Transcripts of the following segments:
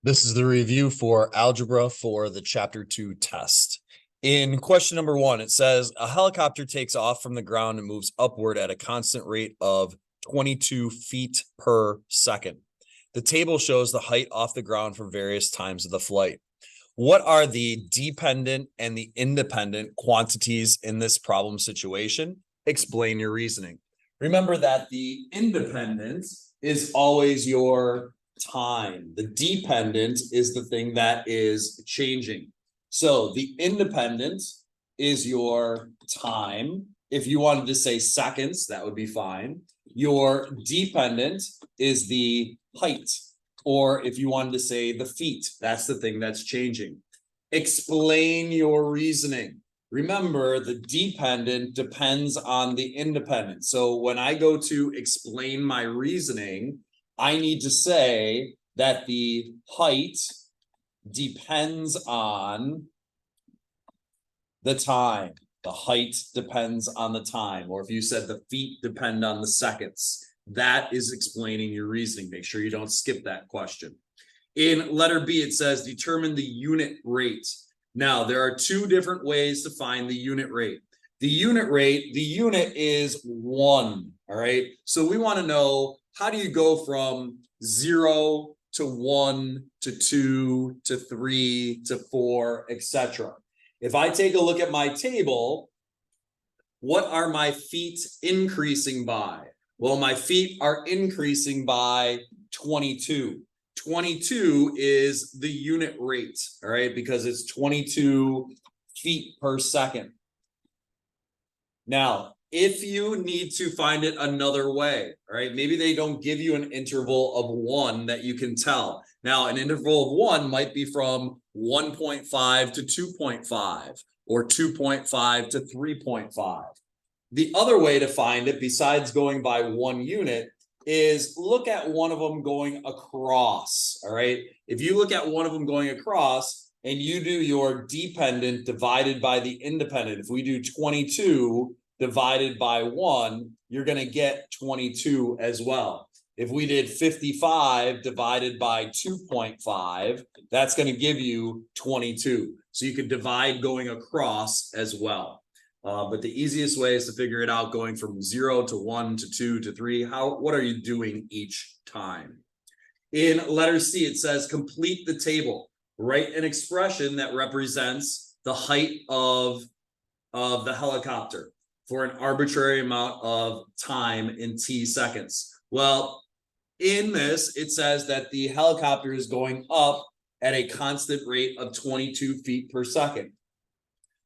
This is the review for algebra for the chapter 2 test. In question number 1, it says a helicopter takes off from the ground and moves upward at a constant rate of 22 feet per second. The table shows the height off the ground for various times of the flight. What are the dependent and the independent quantities in this problem situation? Explain your reasoning. Remember that the independent is always your time. The dependent is the thing that is changing. So the independent is your time. If you wanted to say seconds, that would be fine. Your dependent is the height. Or if you wanted to say the feet, that's the thing that's changing. Explain your reasoning. Remember, the dependent depends on the independent. So when I go to explain my reasoning, I need to say that the height depends on the time. The height depends on the time. Or if you said the feet depend on the seconds, that is explaining your reasoning. Make sure you don't skip that question. In letter B, it says determine the unit rate. Now, there are two different ways to find the unit rate. The unit rate, the unit is 1, all right? So we want to know, how do you go from 0 to 1 to 2 to 3 to 4, etc.? If I take a look at my table, what are my feet increasing by? Well, my feet are increasing by 22. 22 is the unit rate, all right, because it's 22 feet per second. Now, if you need to find it another way, all right, maybe they don't give you an interval of 1 that you can tell. Now, an interval of 1 might be from 1.5 to 2.5 or 2.5 to 3.5. The other way to find it, besides going by 1 unit, is look at one of them going across, all right? If you look at one of them going across and you do your dependent divided by the independent, if we do 22 divided by 1, you're going to get 22 as well. If we did 55 divided by 2.5, that's going to give you 22. So you could divide going across as well. But the easiest way is to figure it out going from 0 to 1 to 2 to 3. What are you doing each time? In letter C, it says complete the table. Write an expression that represents the height of the helicopter for an arbitrary amount of time in t seconds. Well, in this, it says that the helicopter is going up at a constant rate of 22 feet per second.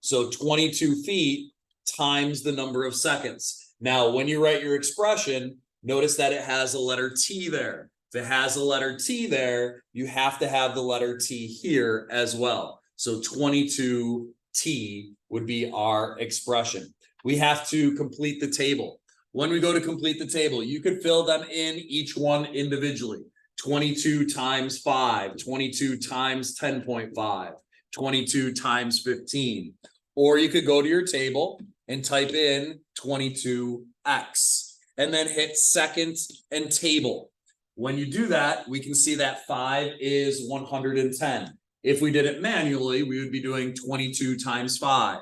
So 22 feet times the number of seconds. Now, when you write your expression, notice that it has a letter T there. If it has a letter T there, you have to have the letter T here as well. So 22T would be our expression. We have to complete the table. When we go to complete the table, you could fill them in each one individually. 22 times 5, 22 times 10.5, 22 times 15. Or you could go to your table and type in 22x and then hit second and table. When you do that, we can see that 5 is 110. If we did it manually, we would be doing 22 times 5.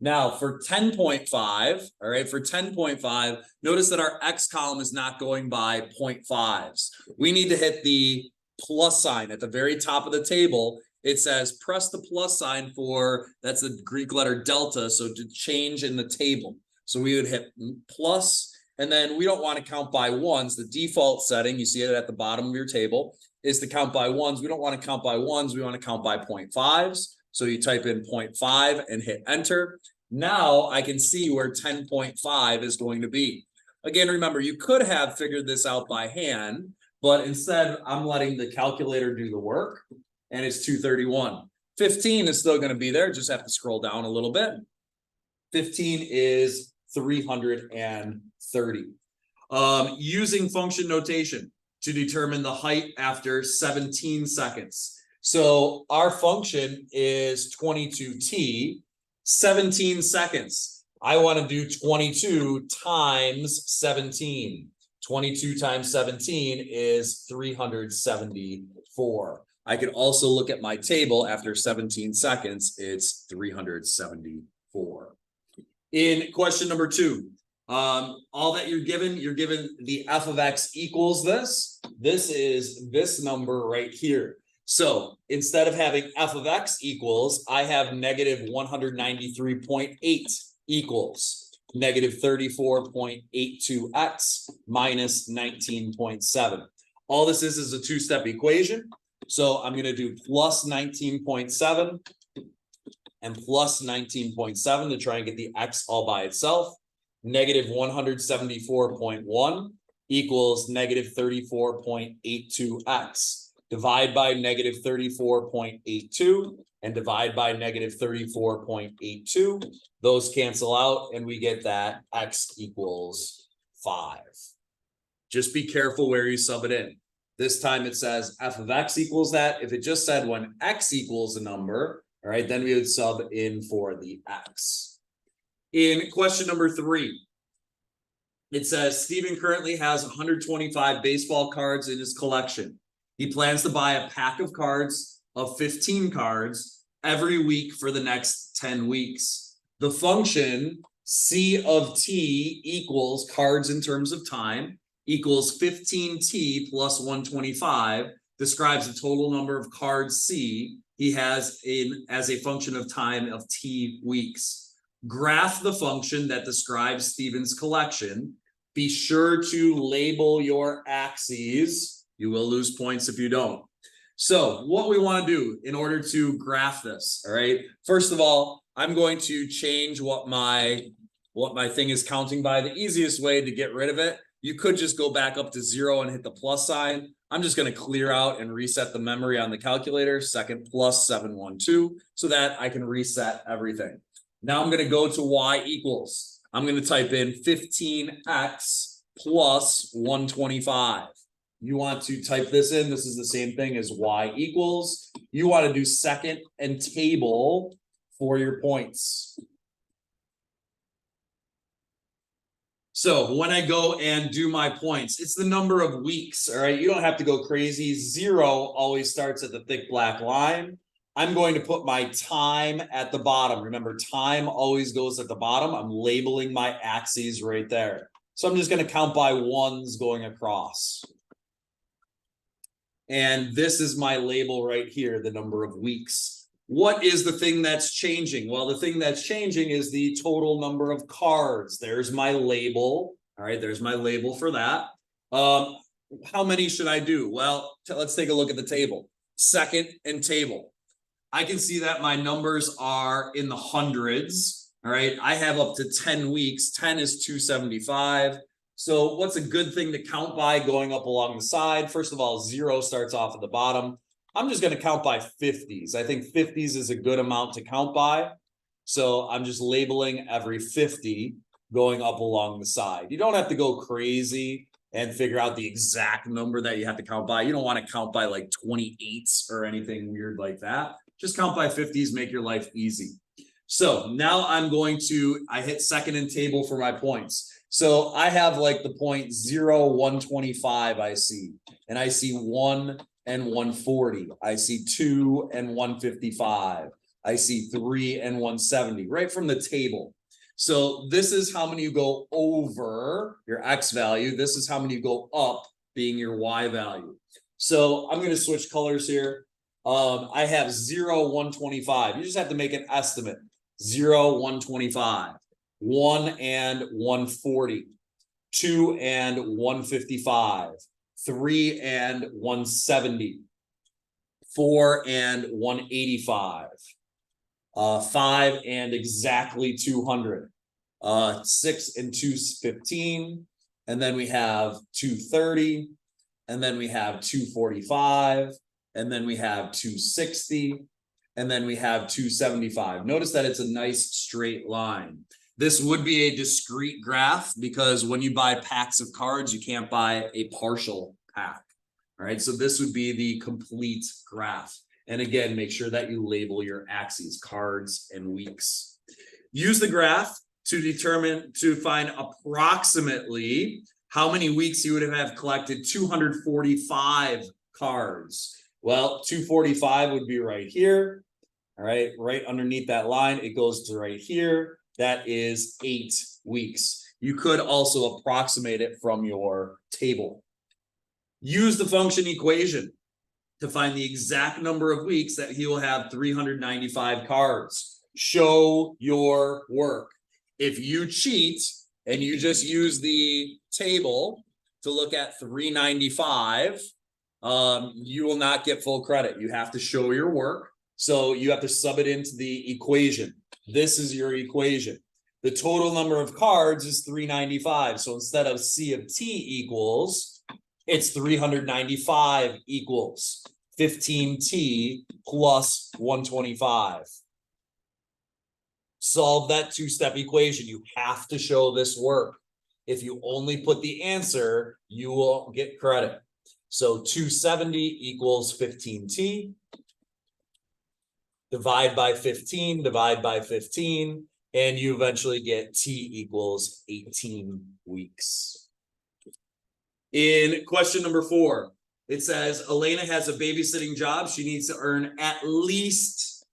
Now for 10.5, all right, for 10.5, notice that our x column is not going by 0.5s. We need to hit the plus sign at the very top of the table. It says press the plus sign for, that's the Greek letter delta, so to change in the table. So we would hit plus, and then we don't want to count by ones. The default setting, you see it at the bottom of your table, is to count by ones. We don't want to count by ones, we want to count by 0.5s. So you type in 0.5 and hit enter. Now I can see where 10.5 is going to be. Again, remember, you could have figured this out by hand, but instead I'm letting the calculator do the work, and it's 231. 15 is still going to be there, just have to scroll down a little bit. 15 is 330. Using function notation to determine the height after 17 seconds. So our function is 22t, 17 seconds. I want to do 22 times 17. 22 times 17 is 374. I can also look at my table after 17 seconds, it's 374. In question number 2, all that you're given the f of x equals this. This is this number right here. So instead of having f of x equals, I have negative 193.8 equals negative 34.82x minus 19.7. All this is a two-step equation. So I'm going to do plus 19.7 and plus 19.7 to try and get the x all by itself. Negative 174.1 equals negative 34.82x. Divide by negative 34.82 and divide by negative 34.82. Those cancel out and we get that x equals 5. Just be careful where you sub it in. This time it says f of x equals that. If it just said when x equals a number, all right, then we would sub in for the x. In question number 3, it says Stephen currently has 125 baseball cards in his collection. He plans to buy a pack of cards of 15 cards every week for the next 10 weeks. The function C of t equals cards in terms of time equals 15t plus 125 describes the total number of cards C he has as a function of time of t weeks. Graph the function that describes Stephen's collection. Be sure to label your axes. You will lose points if you don't. So what we want to do in order to graph this, all right? First of all, I'm going to change what my thing is counting by. The easiest way to get rid of it, you could just go back up to 0 and hit the plus sign. I'm just going to clear out and reset the memory on the calculator, second plus 712, so that I can reset everything. Now I'm going to go to y equals. I'm going to type in 15x plus 125. You want to type this in. This is the same thing as y equals. You want to do second and table for your points. So when I go and do my points, it's the number of weeks, all right? You don't have to go crazy. 0 always starts at the thick black line. I'm going to put my time at the bottom. Remember, time always goes at the bottom. I'm labeling my axes right there. So I'm just going to count by ones going across. And this is my label right here, the number of weeks. What is the thing that's changing? Well, the thing that's changing is the total number of cards. There's my label. All right, there's my label for that. How many should I do? Well, let's take a look at the table. Second and table. I can see that my numbers are in the hundreds. All right, I have up to 10 weeks. 10 is 275. So what's a good thing to count by going up along the side? First of all, 0 starts off at the bottom. I'm just going to count by 50s. I think 50s is a good amount to count by. So I'm just labeling every 50 going up along the side. You don't have to go crazy and figure out the exact number that you have to count by. You don't want to count by like 28s or anything weird like that. Just count by 50s, make your life easy. So now I hit second and table for my points. So I have like the point 0, 125 I see, and I see 1 and 140. I see 2 and 155. I see 3 and 170 right from the table. So this is how many you go over your X value. This is how many you go up being your Y value. So I'm going to switch colors here. I have 0, 125. You just have to make an estimate. 0, 125. 1 and 140, 2 and 155, 3 and 170, 4 and 185, 5 and exactly 200, 6 and 215, and then we have 230, and then we have 245, and then we have 260, and then we have 275. Notice that it's a nice straight line. This would be a discrete graph because when you buy packs of cards, you can't buy a partial pack. All right, so this would be the complete graph. And again, make sure that you label your axes, cards and weeks. Use the graph to find approximately how many weeks you would have collected 245 cards. Well, 245 would be right here. All right, right underneath that line, it goes to right here. That is 8 weeks. You could also approximate it from your table. Use the function equation to find the exact number of weeks that he will have 395 cards. Show your work. If you cheat and you just use the table to look at 395, you will not get full credit. You have to show your work. So you have to sub it into the equation. This is your equation. The total number of cards is 395. So instead of C of T equals, it's 395 equals 15T plus 125. Solve that two-step equation. You have to show this work. If you only put the answer, you will get credit. So 270 equals 15T. Divide by 15, divide by 15, and you eventually get T equals 18 weeks. In question number 4, it says, Elena has a babysitting job. She needs to earn at least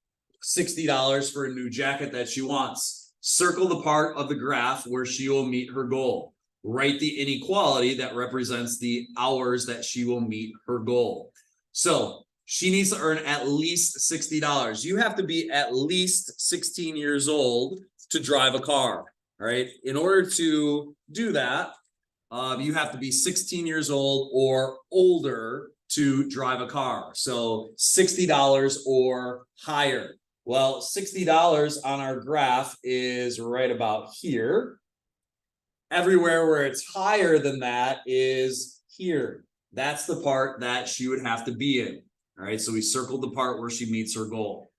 $60 for a new jacket that she wants. Circle the part of the graph where she will meet her goal. Write the inequality that represents the hours that she will meet her goal. So she needs to earn at least $60. You have to be at least 16 years old to drive a car, all right? In order to do that, you have to be 16 years old or older to drive a car. So $60 or higher. Well, $60 on our graph is right about here. Everywhere where it's higher than that is here. That's the part that she would have to be in. All right, so we circled the part where she meets her goal.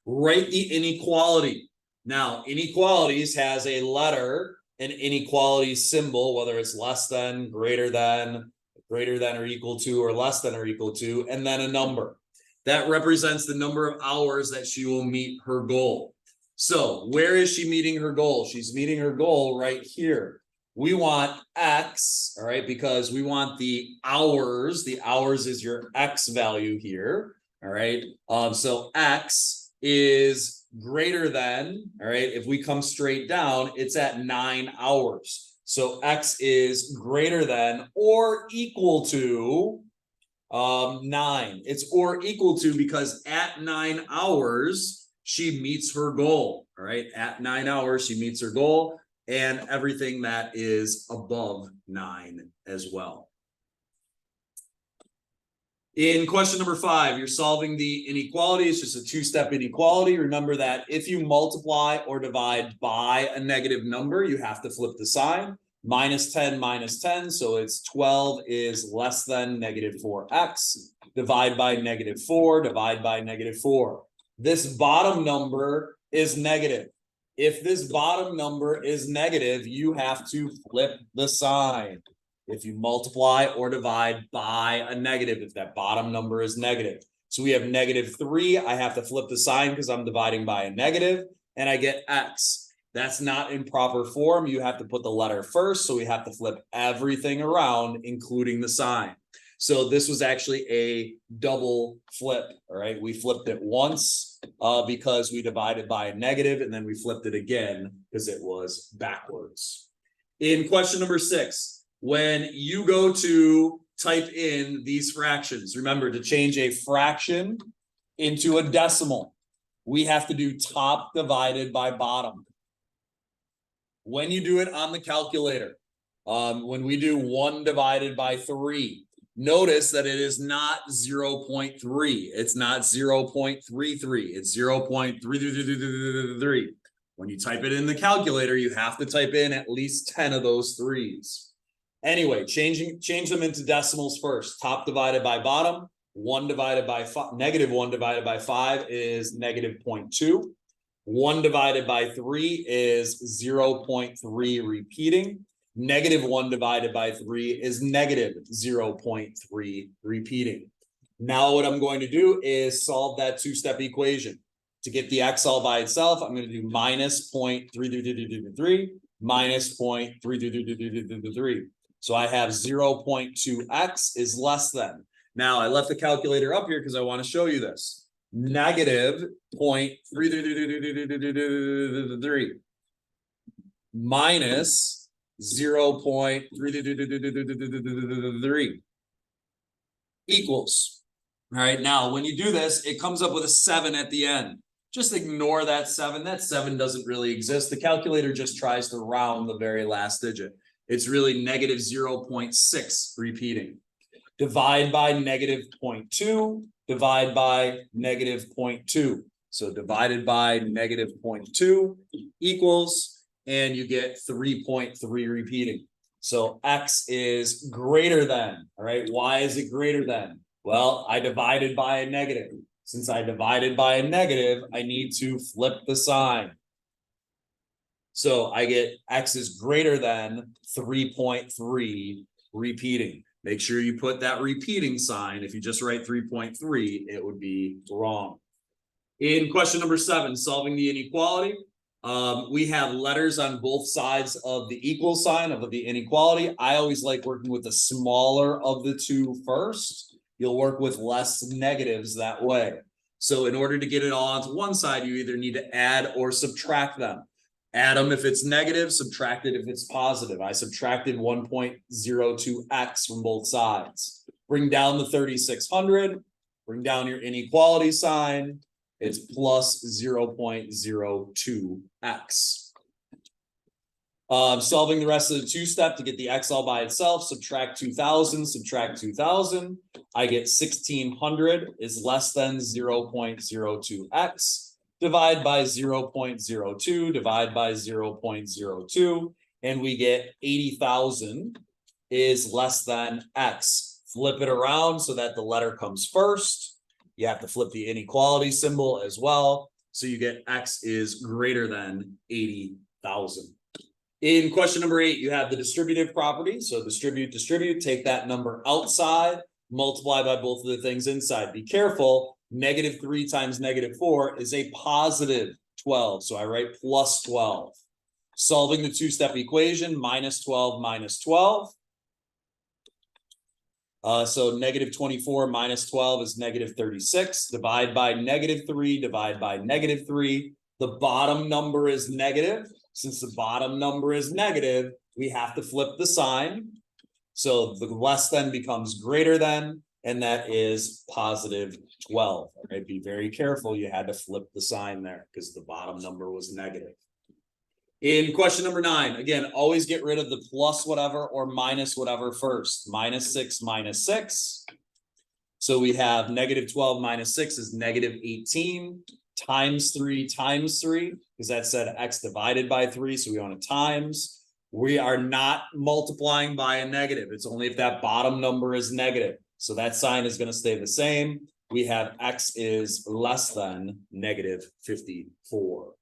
Write the inequality. Now, inequalities has a letter, an inequality symbol, whether it's less than, greater than or equal to, or less than or equal to, and then a number. That represents the number of hours that she will meet her goal. So where is she meeting her goal? She's meeting her goal right here. We want X, all right, because we want the hours. The hours is your X value here, all right? So X is greater than, all right, if we come straight down, it's at 9 hours. So X is greater than or equal to 9. It's or equal to because at 9 hours, she meets her goal, all right? At 9 hours, she meets her goal. And everything that is above 9 as well. In question number 5, you're solving the inequality. It's just a two-step inequality. Remember that if you multiply or divide by a negative number, you have to flip the sign. Minus 10, so it's 12 is less than negative 4x. Divide by negative 4, divide by negative 4. This bottom number is negative. If this bottom number is negative, you have to flip the sign. If you multiply or divide by a negative, if that bottom number is negative. So we have negative 3. I have to flip the sign because I'm dividing by a negative, and I get x. That's not in proper form. You have to put the letter first, so we have to flip everything around, including the sign. So this was actually a double flip, all right? We flipped it once because we divided by a negative, and then we flipped it again because it was backwards. In question number 6, when you go to type in these fractions, remember to change a fraction into a decimal, we have to do top divided by bottom. When you do it on the calculator, when we do 1 divided by 3, notice that it is not 0.3. It's not 0.33. It's 0.333. When you type it in the calculator, you have to type in at least 10 of those 3s. Anyway, change them into decimals first. Top divided by bottom. 1 divided by 5, negative 1 divided by 5 is negative 0.2. 1 divided by 3 is 0.3 repeating. Negative 1 divided by 3 is negative 0.3 repeating. Now what I'm going to do is solve that two-step equation. To get the x all by itself, I'm going to do minus 0.33333 minus 0.333. So I have 0.2x is less than. Now I left the calculator up here because I want to show you this. Negative 0.333 minus 0.333 equals. All right, now when you do this, it comes up with a 7 at the end. Just ignore that 7. That 7 doesn't really exist. The calculator just tries to round the very last digit. It's really negative 0.6 repeating. Divide by negative 0.2, divide by negative 0.2. So divided by negative 0.2 equals, and you get 3.3 repeating. So x is greater than, all right? Why is it greater than? Well, I divided by a negative. Since I divided by a negative, I need to flip the sign. So I get x is greater than 3.3 repeating. Make sure you put that repeating sign. If you just write 3.3, it would be wrong. In question number 7, solving the inequality, we have letters on both sides of the equal sign of the inequality. I always like working with the smaller of the two first. You'll work with less negatives that way. So in order to get it all onto one side, you either need to add or subtract them. Add them if it's negative, subtract it if it's positive. I subtracted 1.02x from both sides. Bring down the 3600, bring down your inequality sign. It's plus 0.02x. Solving the rest of the two-step to get the x all by itself, subtract 2000, subtract 2000. I get 1600 is less than 0.02x. Divide by 0.02, divide by 0.02, and we get 80,000 is less than x. Flip it around so that the letter comes first. You have to flip the inequality symbol as well. So you get x is greater than 80,000. In question number 8, you have the distributive property. So distribute, take that number outside, multiply by both of the things inside. Be careful, negative 3 times negative 4 is a positive 12. So I write plus 12. Solving the two-step equation, minus 12 minus 12. So negative 24 minus 12 is negative 36. Divide by negative 3, divide by negative 3. The bottom number is negative. Since the bottom number is negative, we have to flip the sign. So the less than becomes greater than, and that is positive 12. All right, be very careful. You had to flip the sign there because the bottom number was negative. In question number 9, again, always get rid of the plus whatever or minus whatever first. Minus 6 minus 6. So we have negative 12 minus 6 is negative 18 times 3 times 3, because that said x divided by 3, so we want to times. We are not multiplying by a negative. It's only if that bottom number is negative. So that sign is going to stay the same. We have x is less than negative 54.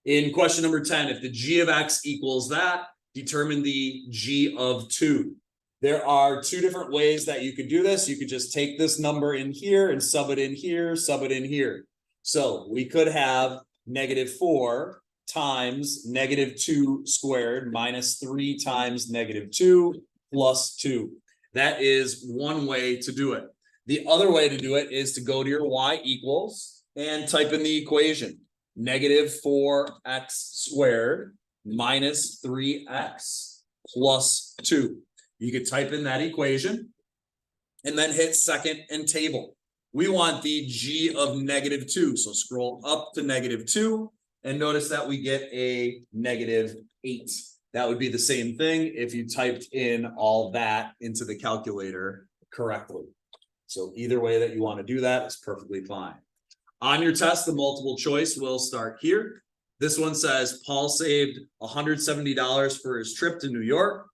In question number 10, if the g of x equals that, determine the g of 2. There are 2 different ways that you could do this. You could just take this number in here and sub it in here, sub it in here. So we could have negative 4 times negative 2 squared minus 3 times negative 2 plus 2. That is one way to do it. The other way to do it is to go to your y equals and type in the equation. Negative 4x squared minus 3x plus 2. You could type in that equation and then hit second and table. We want the g of negative 2. So scroll up to negative 2 and notice that we get a negative 8. That would be the same thing if you typed in all that into the calculator correctly. So either way that you want to do that is perfectly fine. On your test, the multiple choice will start here. This one says Paul saved $170 for his trip to New York.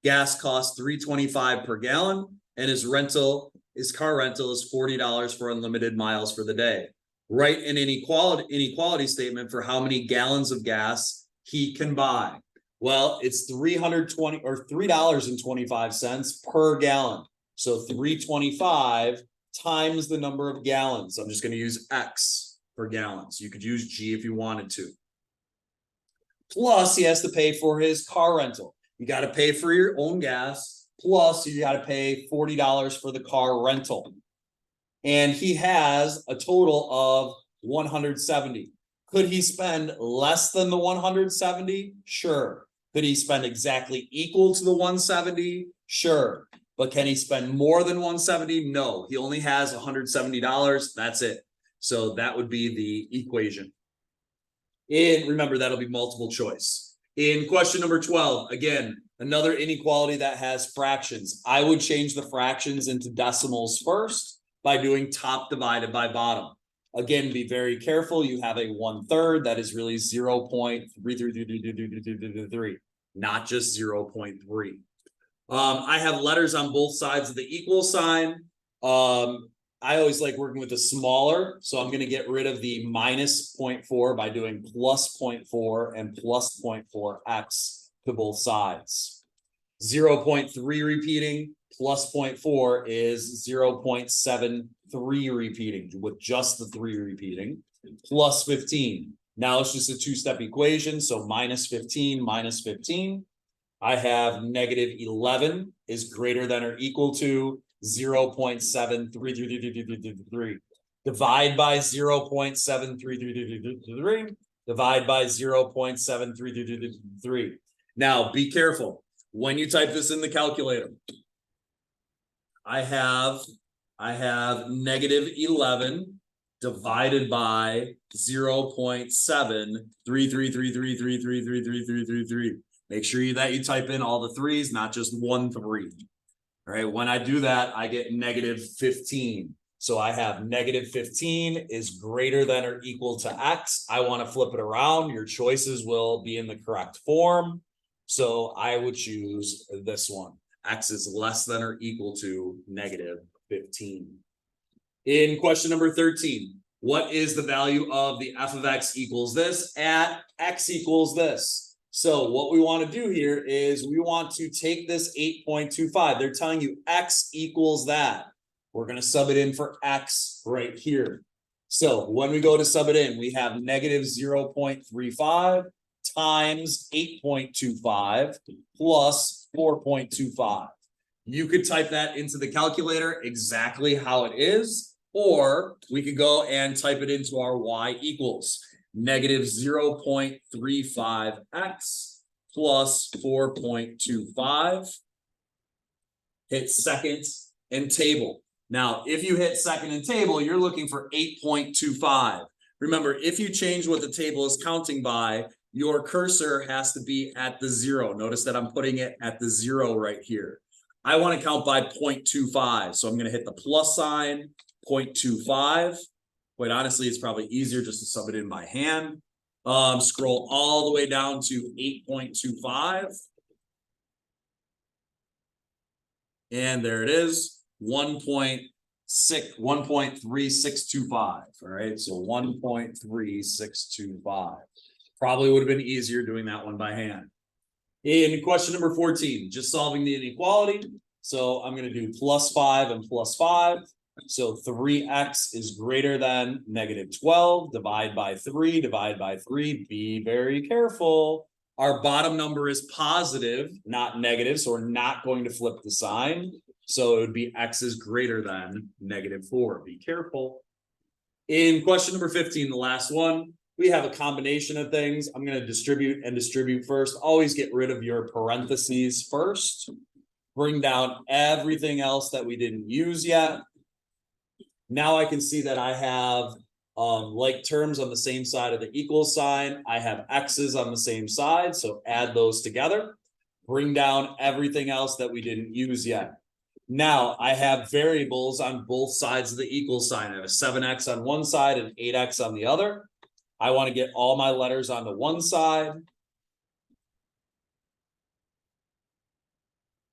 Gas cost $3.25 per gallon, and his car rental is $40 for unlimited miles for the day. Write an inequality statement for how many gallons of gas he can buy. Well, it's $3.25 per gallon. So 325 times the number of gallons. I'm just going to use X per gallon. So you could use G if you wanted to. plus he has to pay for his car rental. You got to pay for your own gas, plus you got to pay $40 for the car rental. And he has a total of 170. Could he spend less than the 170? Sure. Could he spend exactly equal to the 170? Sure. But can he spend more than 170? No, he only has $170. That's it. So that would be the equation. Remember, that'll be multiple choice. In question number 12, again, another inequality that has fractions. I would change the fractions into decimals first by doing top divided by bottom. Again, be very careful. You have a 1/3 that is really 0.3333, not just 0.3. I have letters on both sides of the equal sign. I always like working with the smaller, so I'm going to get rid of the minus 0.4 by doing plus 0.4 and plus 0.4x to both sides. 0.3 repeating plus 0.4 is 0.73 repeating with just the 3 repeating, plus 15. Now it's just a two-step equation, so minus 15 minus 15. I have negative 11 is greater than or equal to 0.7333. Divide by 0.7333. Divide by 0.7333. Now be careful when you type this in the calculator. I have negative 11 divided by 0.73333333333. Make sure that you type in all the threes, not just 1 3. All right, when I do that, I get negative 15. So I have negative 15 is greater than or equal to x. I want to flip it around. Your choices will be in the correct form. So I would choose this one. X is less than or equal to negative 15. In question number 13, what is the value of the f of x equals this at x equals this? So what we want to do here is we want to take this 8.25. They're telling you x equals that. We're going to sub it in for x right here. So when we go to sub it in, we have negative 0.35 times 8.25 plus 4.25. You could type that into the calculator exactly how it is, or we could go and type it into our y equals negative 0.35x plus 4.25. Hit second and table. Now, if you hit second and table, you're looking for 8.25. Remember, if you change what the table is counting by, your cursor has to be at the 0. Notice that I'm putting it at the 0 right here. I want to count by 0.25. So I'm going to hit the plus sign, 0.25. Quite honestly, it's probably easier just to sub it in by hand. Scroll all the way down to 8.25. And there it is, 1.3625. All right, so 1.3625. Probably would have been easier doing that one by hand. In question number 14, just solving the inequality. So I'm going to do plus 5 and plus 5. So 3x is greater than negative 12. Divide by 3, divide by 3. Be very careful. Our bottom number is positive, not negative, so we're not going to flip the sign. So it would be x is greater than negative 4. Be careful. In question number 15, the last one, we have a combination of things. I'm going to distribute and distribute first. Always get rid of your parentheses first. Bring down everything else that we didn't use yet. Now I can see that I have like terms on the same side of the equal sign. I have x's on the same side, so add those together. Bring down everything else that we didn't use yet. Now I have variables on both sides of the equal sign. I have a 7x on one side and 8x on the other. I want to get all my letters onto one side.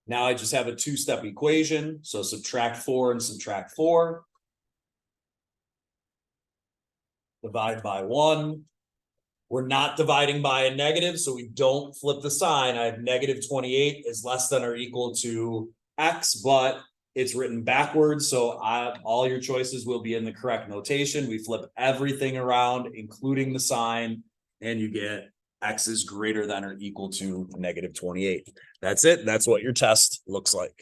Now I just have a two-step equation. So subtract 4 and subtract 4. Divide by 1. We're not dividing by a negative, so we don't flip the sign. I have negative 28 is less than or equal to x, but it's written backwards, so all your choices will be in the correct notation. We flip everything around, including the sign, and you get X is greater than or equal to -28. That's it. That's what your test looks like.